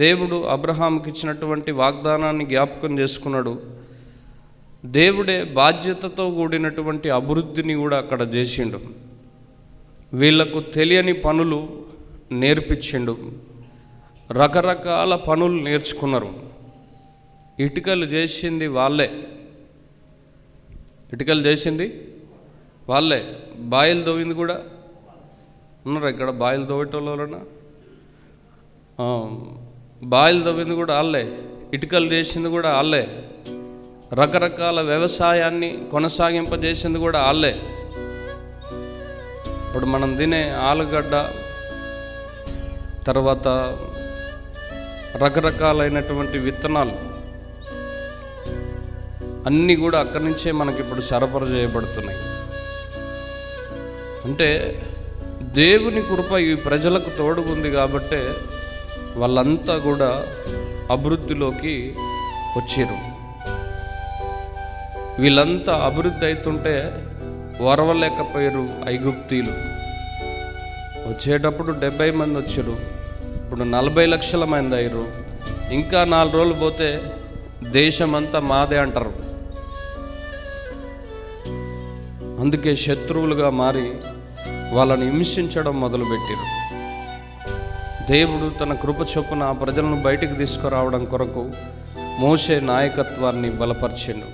దేవుడు అబ్రహాముకి ఇచ్చినటువంటి వాగ్దానాన్ని జ్ఞాపకం చేసుకున్నాడు. దేవుడే బాధ్యతతో కూడినటువంటి అభివృద్ధిని కూడా అక్కడ చేసిండు. వీళ్లకు తెలియని పనులు నేర్పించిండు. రకరకాల పనులు నేర్చుకున్నారు. ఇటుకలు చేసింది వాళ్ళే, బాయిలు తవ్వింది కూడా ఉన్నారు ఇక్కడ. బాయిలు తవ్వేటోళ్ళనా? బాయిలు తవ్వింది కూడా వాళ్ళే, ఇటుకలు చేసింది కూడా వాళ్ళే, రకరకాల వ్యవసాయాన్ని కొనసాగింపజేసింది కూడా వాళ్ళే. ఇప్పుడు మనం తినే ఆలుగడ్డ, తర్వాత రకరకాలైనటువంటి విత్తనాలు అన్నీ కూడా అక్కడి నుంచే మనకి ఇప్పుడు సరఫరా చేయబడుతున్నాయి. అంటే దేవుని కృప ఈ ప్రజలకు తోడుగుంది కాబట్టే వాళ్ళంతా కూడా అభివృద్ధిలోకి వచ్చారు. వీళ్ళంతా అభివృద్ధి అవుతుంటే వరవలేకపోయారు ఐగుప్తీలు. వచ్చేటప్పుడు 70 మంది వచ్చారు, ఇప్పుడు 40 లక్షల మంది అయ్యారు. ఇంకా 4 రోజులు పోతే దేశమంతా మాదే అంటారు. అందుకే శత్రువులుగా మారి వాళ్ళని హింసించడం మొదలుపెట్టారు. దేవుడు తన కృప చొప్పున ఆ ప్రజలను బయటికి తీసుకురావడం కొరకు మోషే నాయకత్వాన్ని బలపరిచిండు.